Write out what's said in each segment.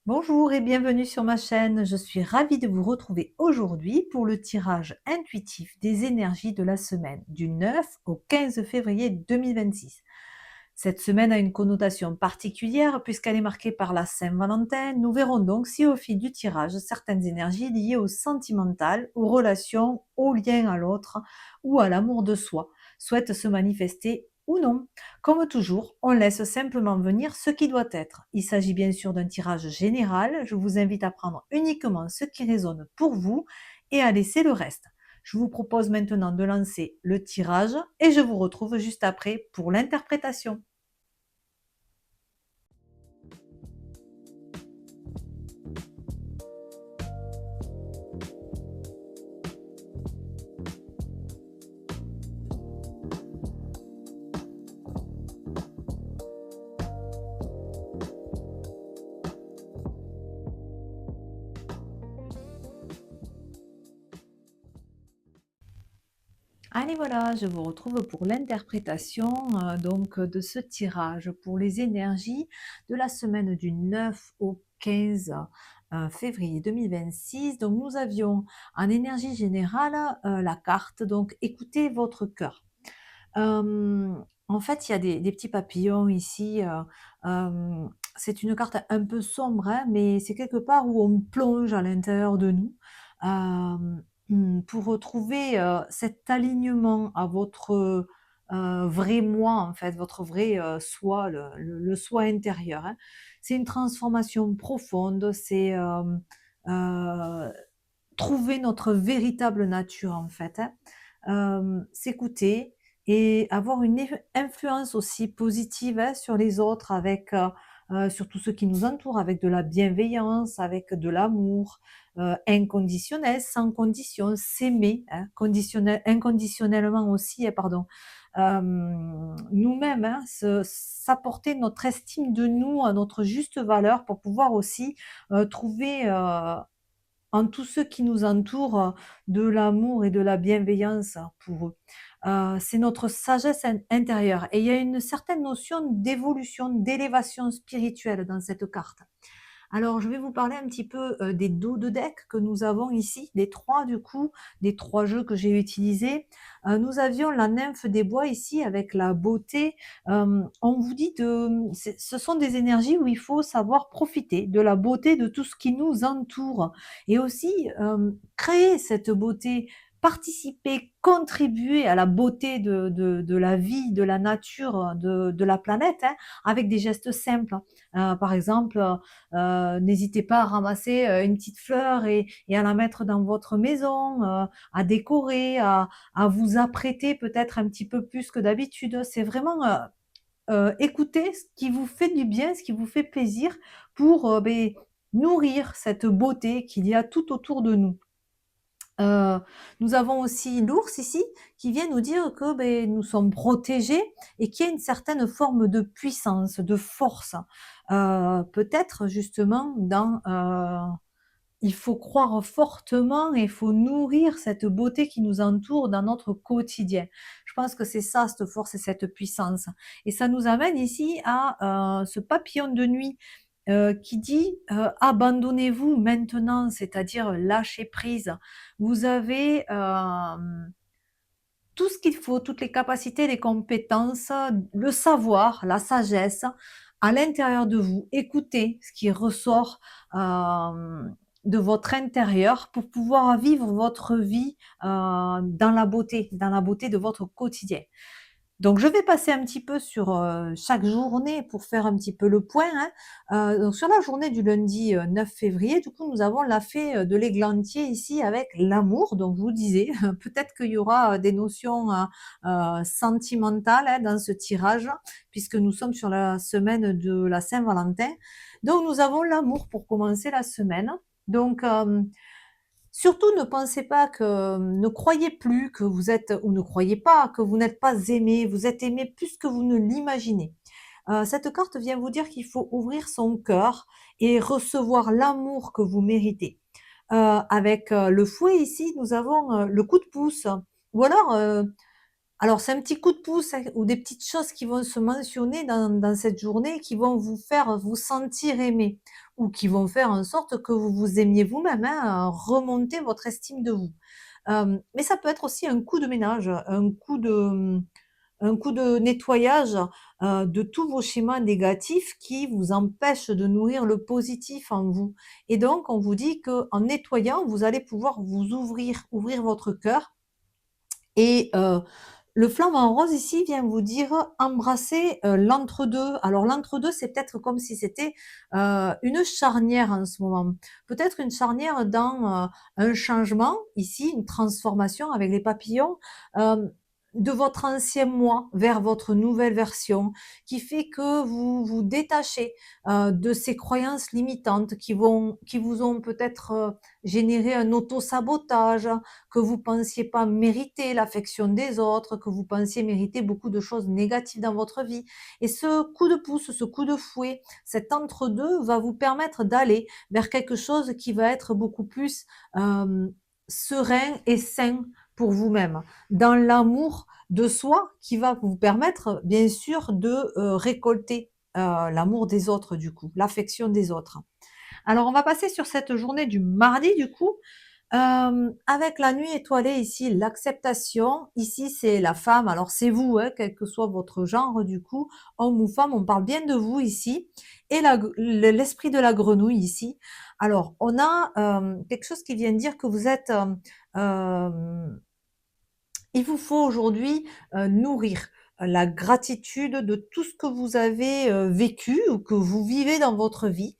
Bonjour et bienvenue sur ma chaîne. Je suis ravie de vous retrouver aujourd'hui pour le tirage intuitif des énergies de la semaine du 9 au 15 février 2026. Cette semaine a une connotation particulière puisqu'elle est marquée par la Saint-Valentin. Nous verrons donc si au fil du tirage, certaines énergies liées au sentimental, aux relations, au lien à l'autre ou à l'amour de soi souhaitent se manifester ou non. Comme toujours, on laisse simplement venir ce qui doit être. Il s'agit bien sûr d'un tirage général. Je vous invite à prendre uniquement ce qui résonne pour vous et à laisser le reste. Je vous propose maintenant de lancer le tirage et je vous retrouve juste après pour l'interprétation. Allez voilà, je vous retrouve pour l'interprétation de ce tirage pour les énergies de la semaine du 9 au 15 février 2026. Donc nous avions en énergie générale la carte, donc écoutez votre cœur. En fait, il y a des petits papillons ici. C'est une carte un peu sombre, hein, mais c'est quelque part où on plonge à l'intérieur de nous. Pour retrouver, cet alignement à votre, vrai moi, en fait, votre vrai, soi, le soi intérieur, hein. C'est une transformation profonde, c'est, trouver notre véritable nature, en fait, hein. S'écouter et avoir une influence aussi positive, hein, sur les autres avec, sur tous ceux qui nous entourent, avec de la bienveillance, avec de l'amour, inconditionnel, sans condition, s'aimer, hein, inconditionnellement aussi, hein, pardon. Nous-mêmes, hein, s'apporter notre estime de nous à notre juste valeur pour pouvoir aussi, trouver, en tous ceux qui nous entourent, de l'amour et de la bienveillance pour eux. C'est notre sagesse intérieure et il y a une certaine notion d'évolution, d'élévation spirituelle dans cette carte. Alors, je vais vous parler un petit peu, des dos de deck que nous avons ici, les 3 du coup, des 3 jeux que j'ai utilisés. Nous avions la nymphe des bois ici avec la beauté. On vous dit ce sont des énergies où il faut savoir profiter de la beauté de tout ce qui nous entoure et aussi, créer cette beauté, participer, contribuer à la beauté de la vie, de la nature, de la planète, hein, avec des gestes simples. Par exemple, n'hésitez pas à ramasser une petite fleur et à la mettre dans votre maison, à décorer, à vous apprêter peut-être un petit peu plus que d'habitude. C'est vraiment écouter ce qui vous fait du bien, ce qui vous fait plaisir pour nourrir cette beauté qu'il y a tout autour de nous. Heu, Nous avons aussi l'ours ici qui vient nous dire que, nous sommes protégés et qu'il y a une certaine forme de puissance, de force. Peut-être justement il faut croire fortement et il faut nourrir cette beauté qui nous entoure dans notre quotidien. Je pense que c'est ça, cette force et cette puissance et ça nous amène ici à, ce papillon de nuit, qui dit, «Abandonnez-vous maintenant», c'est-à-dire lâcher prise. Vous avez, tout ce qu'il faut, toutes les capacités, les compétences, le savoir, la sagesse à l'intérieur de vous. Écoutez ce qui ressort, de votre intérieur pour pouvoir vivre votre vie, dans la beauté de votre quotidien. Donc je vais passer un petit peu sur, chaque journée pour faire un petit peu le point, hein. Donc sur la journée du lundi, 9 février, du coup, nous avons la fée, de l'églantier ici avec l'amour. Donc je vous disais, peut-être qu'il y aura, des notions, sentimentales, hein, dans ce tirage, puisque nous sommes sur la semaine de la Saint-Valentin. Donc nous avons l'amour pour commencer la semaine. Donc, surtout ne pensez pas que ne croyez plus que vous êtes ou ne croyez pas que vous n'êtes pas aimé, vous êtes aimé plus que vous ne l'imaginez. Cette carte vient vous dire qu'il faut ouvrir son cœur et recevoir l'amour que vous méritez. Avec, le fouet ici, nous avons, le coup de pouce ou alors, Alors c'est un petit coup de pouce, hein, ou des petites choses qui vont se mentionner dans cette journée, qui vont vous faire vous sentir aimé, ou qui vont faire en sorte que vous vous aimiez vous-même, hein, remonter votre estime de vous. Mais ça peut être aussi un coup de ménage, un coup de nettoyage, de tous vos schémas négatifs qui vous empêchent de nourrir le positif en vous. Et donc on vous dit qu'en nettoyant, vous allez pouvoir vous ouvrir votre cœur et le flamant rose ici vient vous dire: embrasser, l'entre-deux. Alors l'entre-deux, c'est peut-être comme si c'était, une charnière en ce moment. Peut-être une charnière dans, un changement, ici, une transformation avec les papillons, hem, de votre ancien moi vers votre nouvelle version, qui fait que vous vous détachez, de ces croyances limitantes qui vous ont peut-être, généré un auto-sabotage, que vous pensiez pas mériter l'affection des autres, que vous pensiez mériter beaucoup de choses négatives dans votre vie. Et ce coup de pouce, ce coup de fouet, cet entre-deux va vous permettre d'aller vers quelque chose qui va être beaucoup plus euh, serein et sain pour vous-même, dans l'amour de soi qui va vous permettre, bien sûr, de récolter l'amour des autres, du coup, l'affection des autres. Alors, on va passer sur cette journée du mardi, du coup. Avec la nuit étoilée ici, l'acceptation. Ici, c'est la femme. Alors, c'est vous, hein, quel que soit votre genre, du coup, homme ou femme, on parle bien de vous ici. Et l'esprit de la grenouille ici. Alors, on a quelque chose qui vient dire que vous êtes il vous faut aujourd'hui, nourrir la gratitude de tout ce que vous avez, vécu ou que vous vivez dans votre vie,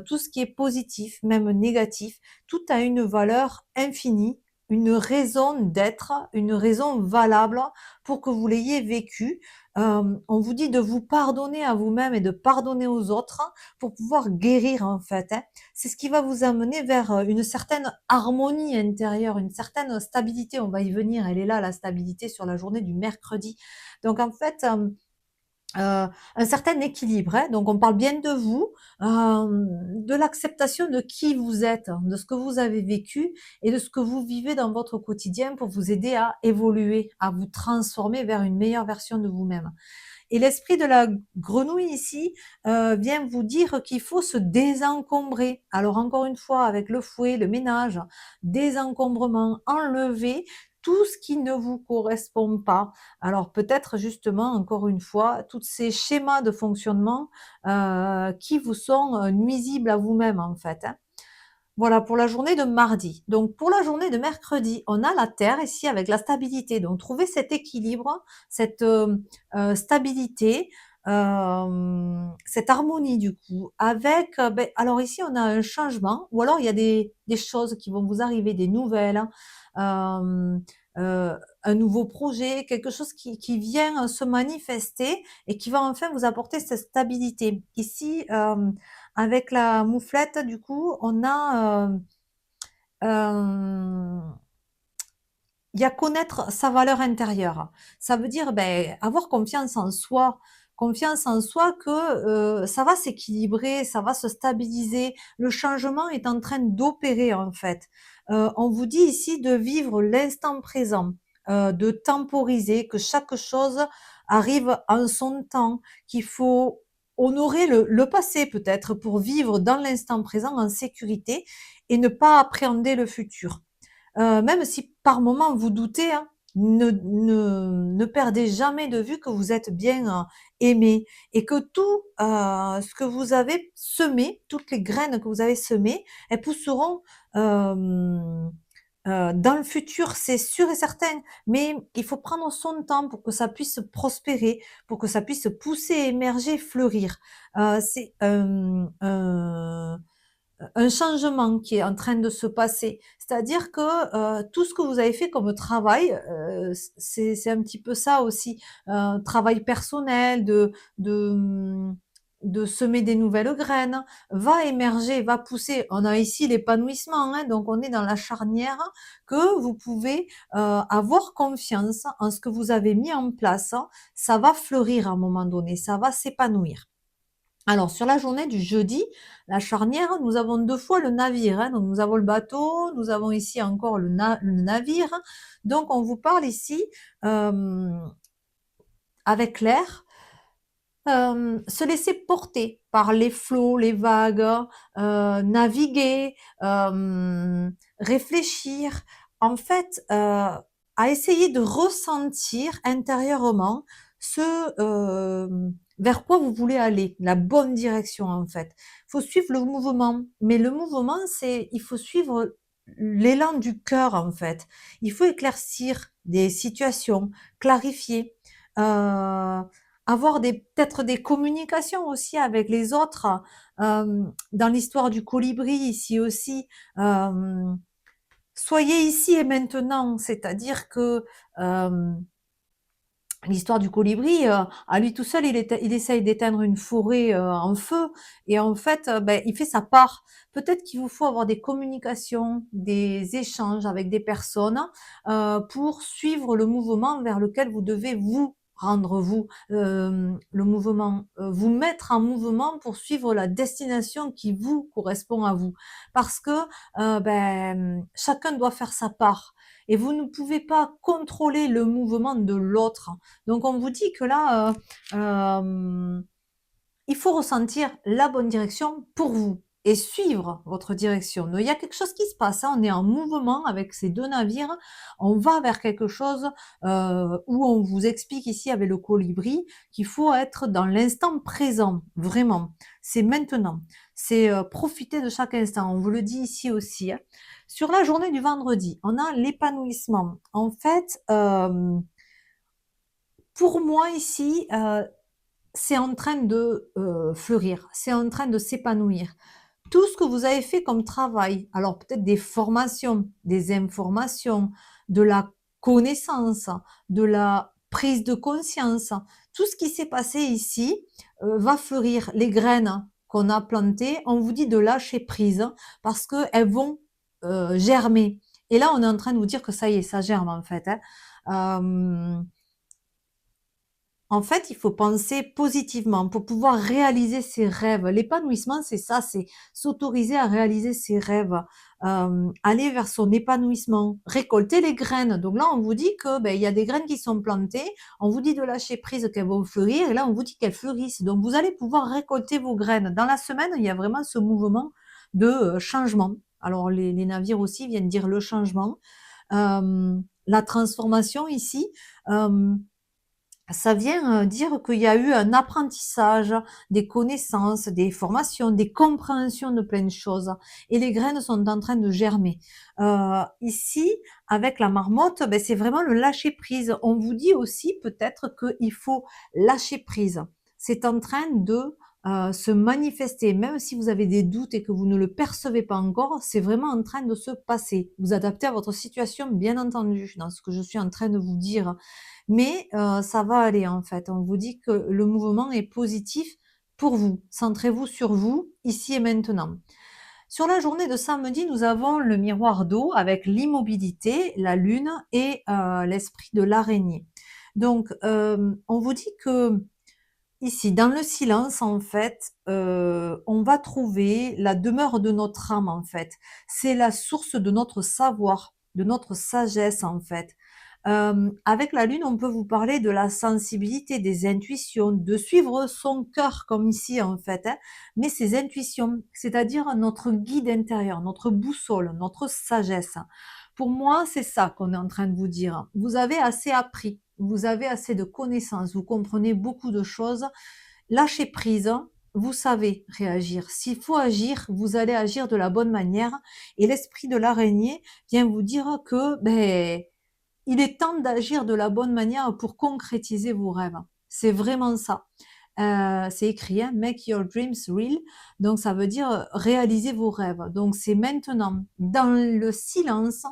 tout ce qui est positif, même négatif, tout a une valeur infinie, une raison d'être, une raison valable pour que vous l'ayez vécu. On vous dit de vous pardonner à vous-même et de pardonner aux autres pour pouvoir guérir, en fait, hein. C'est ce qui va vous amener vers, une certaine harmonie intérieure, une certaine stabilité. On va y venir, elle est là, la stabilité sur la journée du mercredi. Donc en fait, un certain équilibre, hein. Donc on parle bien de vous, de l'acceptation de qui vous êtes, hein, de ce que vous avez vécu et de ce que vous vivez dans votre quotidien pour vous aider à évoluer, à vous transformer vers une meilleure version de vous-même. Et l'esprit de la grenouille ici, vient vous dire qu'il faut se désencombrer. Alors encore une fois, avec le fouet, le ménage, désencombrement, enlever tout ce qui ne vous correspond pas. Alors peut-être justement, encore une fois, tous ces schémas de fonctionnement, qui vous sont, nuisibles à vous-même, en fait, hein. Voilà pour la journée de mardi. Donc pour la journée de mercredi, on a la Terre ici avec la stabilité. Donc trouver cet équilibre, cette, stabilité, cette harmonie du coup avec, alors ici on a un changement ou alors il y a des choses qui vont vous arriver, des nouvelles, hein, un nouveau projet, quelque chose qui vient, se manifester et qui va enfin vous apporter cette stabilité. Ici, avec la mouflette, du coup, on a, hem, il y a connaître sa valeur intérieure. Ça veut dire, avoir confiance en soi que, ça va s'équilibrer, ça va se stabiliser. Le changement est en train d'opérer, en fait. On vous dit ici de vivre l'instant présent, de temporiser, que chaque chose arrive en son temps, qu'il faut honorer le passé peut-être pour vivre dans l'instant présent en sécurité et ne pas appréhender le futur. Même si par moment vous doutez, hein, ne perdez jamais de vue que vous êtes bien, aimé et que tout, ce que vous avez semé, toutes les graines que vous avez semées, elles pousseront, hem, dans le futur, c'est sûr et certain. Mais il faut prendre son temps pour que ça puisse prospérer, pour que ça puisse pousser, émerger, fleurir. C'est un changement qui est en train de se passer. C'est-à-dire que, tout ce que vous avez fait comme travail, c'est un petit peu ça aussi, travail personnel de semer des nouvelles graines, va émerger, va pousser. On a ici l'épanouissement, hein, donc on est dans la charnière que vous pouvez, avoir confiance en ce que vous avez mis en place, hein. Ça va fleurir à un moment donné, ça va s'épanouir. Alors sur la journée du jeudi, la charnière, nous avons 2 fois le navire, hein, donc nous avons le bateau, nous avons ici encore le navire. Donc on vous parle ici, hem, avec l'air, se laisser porter par les flots, les vagues, naviguer, réfléchir. En fait, à essayer de ressentir intérieurement ce, vers quoi vous voulez aller, la bonne direction, en fait. Il faut suivre le mouvement, mais le mouvement, c'est il faut suivre l'élan du cœur, en fait. Il faut éclaircir des situations, clarifier, avoir des peut-être des communications aussi avec les autres. Dans l'histoire du colibri ici aussi, hem, soyez ici et maintenant, c'est-à-dire que, hem l'histoire du colibri, à lui tout seul, il essaye d'éteindre une forêt, en feu et en fait, il fait sa part. Peut-être qu'il vous faut avoir des communications, des échanges avec des personnes, pour suivre le mouvement vers lequel vous devez vous rendre vous, le mouvement, vous mettre en mouvement pour suivre la destination qui vous correspond à vous. Parce que, chacun doit faire sa part et vous ne pouvez pas contrôler le mouvement de l'autre. Donc on vous dit que là, il faut ressentir la bonne direction pour vous et suivre votre direction. Donc il y a quelque chose qui se passe, hein, on est en mouvement avec ces 2 navires, on va vers quelque chose, où on vous explique ici avec le colibri qu'il faut être dans l'instant présent, vraiment. C'est maintenant, c'est, profiter de chaque instant. On vous le dit ici aussi, hein. Sur la journée du vendredi, on a l'épanouissement. En fait, pour moi ici, c'est en train de, fleurir, c'est en train de s'épanouir. Tout ce que vous avez fait comme travail, alors peut-être des formations, des informations, de la connaissance, de la prise de conscience, tout ce qui s'est passé ici, va fleurir. Les graines qu'on a plantées, on vous dit de lâcher prise parce qu'elles vont, germer et là, on est en train de vous dire que ça y est, ça germe en fait, hein. Hem En fait, il faut penser positivement pour pouvoir réaliser ses rêves. L'épanouissement, c'est ça, c'est s'autoriser à réaliser ses rêves, aller vers son épanouissement, récolter les graines. Donc là, on vous dit que, il y a des graines qui sont plantées, on vous dit de lâcher prise, qu'elles vont fleurir et là, on vous dit qu'elles fleurissent. Donc vous allez pouvoir récolter vos graines. Dans la semaine, il y a vraiment ce mouvement de, changement. Alors les navires aussi viennent dire le changement, la transformation ici, hem ça vient, dire qu'il y a eu un apprentissage, des connaissances, des formations, des compréhensions de plein de choses et les graines sont en train de germer. Ici, avec la marmotte, c'est vraiment le lâcher prise. On vous dit aussi peut-être qu'il faut lâcher prise. C'est en train de, se manifester. Même si vous avez des doutes et que vous ne le percevez pas encore, c'est vraiment en train de se passer. Vous adaptez à votre situation, bien entendu, dans ce que je suis en train de vous dire. Mais ça va aller en fait. On vous dit que le mouvement est positif pour vous. Centrez-vous sur vous, ici et maintenant. Sur la journée de samedi, nous avons le miroir d'eau avec l'immobilité, la lune et l'esprit de l'araignée. Donc, on vous dit que ici, dans le silence, en fait, on va trouver la demeure de notre âme, en fait. C'est la source de notre savoir, de notre sagesse, en fait. Avec la lune, on peut vous parler de la sensibilité, des intuitions, de suivre son cœur comme ici en fait, hein, mais ses intuitions, c'est-à-dire notre guide intérieur, notre boussole, notre sagesse. Pour moi, c'est ça qu'on est en train de vous dire. Vous avez assez appris, vous avez assez de connaissances, vous comprenez beaucoup de choses. Lâchez prise, vous savez réagir. S'il faut agir, vous allez agir de la bonne manière et l'esprit de l'araignée vient vous dire que, il est temps d'agir de la bonne manière pour concrétiser vos rêves. C'est vraiment ça. C'est écrit, hein, make your dreams real. Donc ça veut dire réaliser vos rêves. Donc c'est maintenant, dans le silence,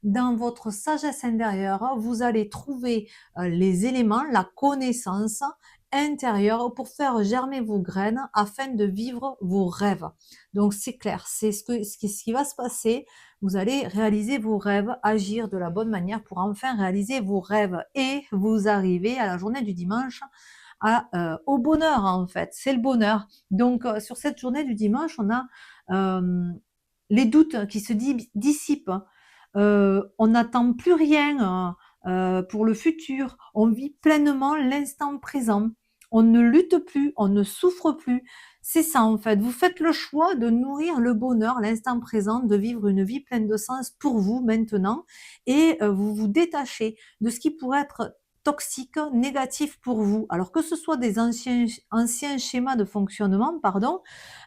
dans votre sagesse intérieure, vous allez trouver les éléments, la connaissance intérieure pour faire germer vos graines afin de vivre vos rêves. Donc c'est clair, c'est ce qui va se passer. Vous allez réaliser vos rêves, agir de la bonne manière pour enfin réaliser vos rêves et vous arrivez à la journée du dimanche au bonheur en fait, c'est le bonheur. Donc sur cette journée du dimanche, on a les doutes qui se dissipent. On n'attend plus rien pour le futur. On vit pleinement l'instant présent. On ne lutte plus, on ne souffre plus. C'est ça en fait. Vous faites le choix de nourrir le bonheur, l'instant présent, de vivre une vie pleine de sens pour vous maintenant, et vous vous détachez de ce qui pourrait être toxique, négatif pour vous. Alors que ce soit des anciens schémas de fonctionnement, pardon,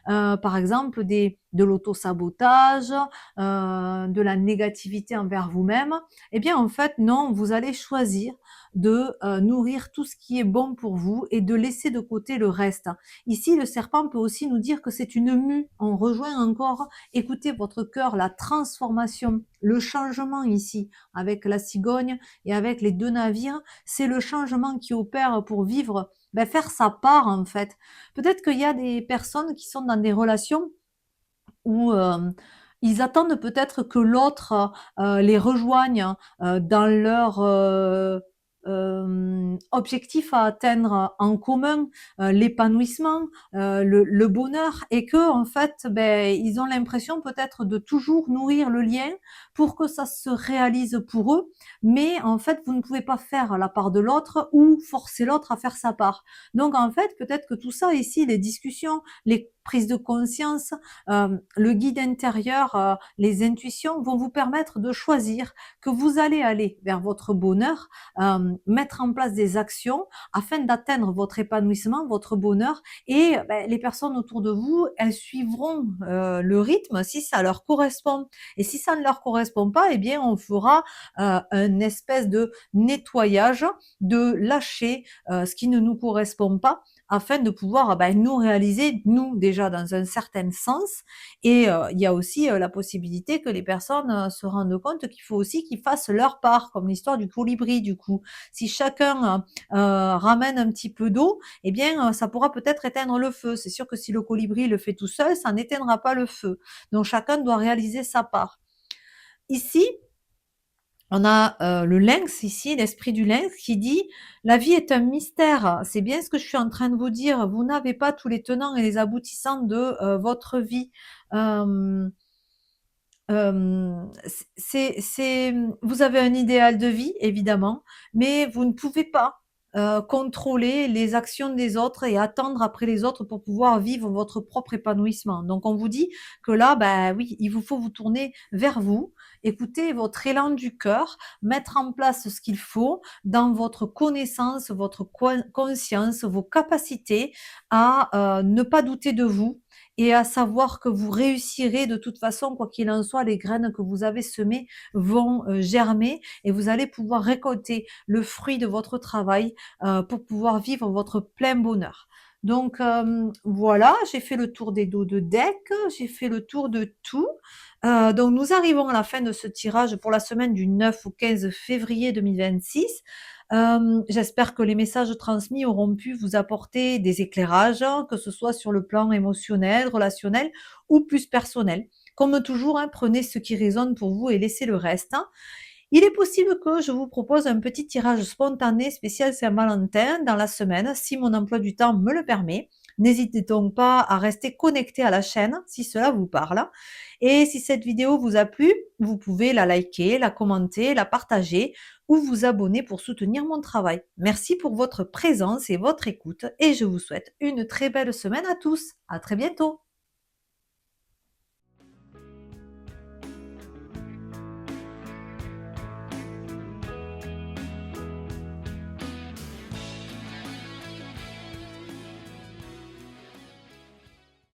par exemple de l'auto-sabotage, de la négativité envers vous-même, eh bien en fait non, vous allez choisir de nourrir tout ce qui est bon pour vous et de laisser de côté le reste. Ici, le serpent peut aussi nous dire que c'est une mue. On rejoint encore, écoutez votre cœur, la transformation, le changement ici, avec la cigogne et avec les deux navires, c'est le changement qui opère pour vivre, ben, faire sa part en fait. Peut-être qu'il y a des personnes qui sont dans des relations où ils attendent peut-être que l'autre les rejoigne dans leur objectif à atteindre en commun, l'épanouissement, le bonheur, et que en fait, ben, ils ont l'impression peut-être de toujours nourrir le lien pour que ça se réalise pour eux, mais en fait, vous ne pouvez pas faire la part de l'autre ou forcer l'autre à faire sa part. Donc en fait, peut-être que tout ça ici, les discussions, les prises de conscience, le guide intérieur, les intuitions vont vous permettre de choisir que vous allez aller vers votre bonheur, mettre en place des actions afin d'atteindre votre épanouissement, votre bonheur, et ben, les personnes autour de vous, elles suivront le rythme si ça leur correspond. Et si ça ne leur correspond pas, eh bien on fera un espèce de nettoyage, de lâcher ce qui ne nous correspond pas, afin de pouvoir ben, nous réaliser, nous déjà dans un certain sens. Et il y a aussi la possibilité que les personnes se rendent compte qu'il faut aussi qu'ils fassent leur part, comme l'histoire du colibri du coup. Si chacun ramène un petit peu d'eau, eh bien ça pourra peut-être éteindre le feu. C'est sûr que si le colibri le fait tout seul, ça n'éteindra pas le feu. Donc chacun doit réaliser sa part. Ici, on a le lynx ici, l'esprit du lynx qui dit: «La vie est un mystère». C'est bien ce que je suis en train de vous dire. Vous n'avez pas tous les tenants et les aboutissants de votre vie. Hem, vous avez un idéal de vie, évidemment, mais vous ne pouvez pas contrôler les actions des autres et attendre après les autres pour pouvoir vivre votre propre épanouissement. Donc on vous dit que là, bah oui, il vous faut vous tourner vers vous, écouter votre élan du cœur, mettre en place ce qu'il faut dans votre connaissance, votre conscience, vos capacités à ne pas douter de vous, et à savoir que vous réussirez de toute façon, quoi qu'il en soit. Les graines que vous avez semées vont germer, et vous allez pouvoir récolter le fruit de votre travail pour pouvoir vivre votre plein bonheur. Donc voilà, j'ai fait le tour des dos de deck, j'ai fait le tour de tout. Donc nous arrivons à la fin de ce tirage pour la semaine du 9 au 15 février 2026. J'espère que les messages transmis auront pu vous apporter des éclairages, hein, que ce soit sur le plan émotionnel, relationnel ou plus personnel. Comme toujours, hein, prenez ce qui résonne pour vous et laissez le reste, hein. Il est possible que je vous propose un petit tirage spontané spécial Saint-Valentin dans la semaine, si mon emploi du temps me le permet. N'hésitez donc pas à rester connecté à la chaîne si cela vous parle. Et si cette vidéo vous a plu, vous pouvez la liker, la commenter, la partager ou vous abonner pour soutenir mon travail. Merci pour votre présence et votre écoute, et je vous souhaite une très belle semaine à tous. À très bientôt.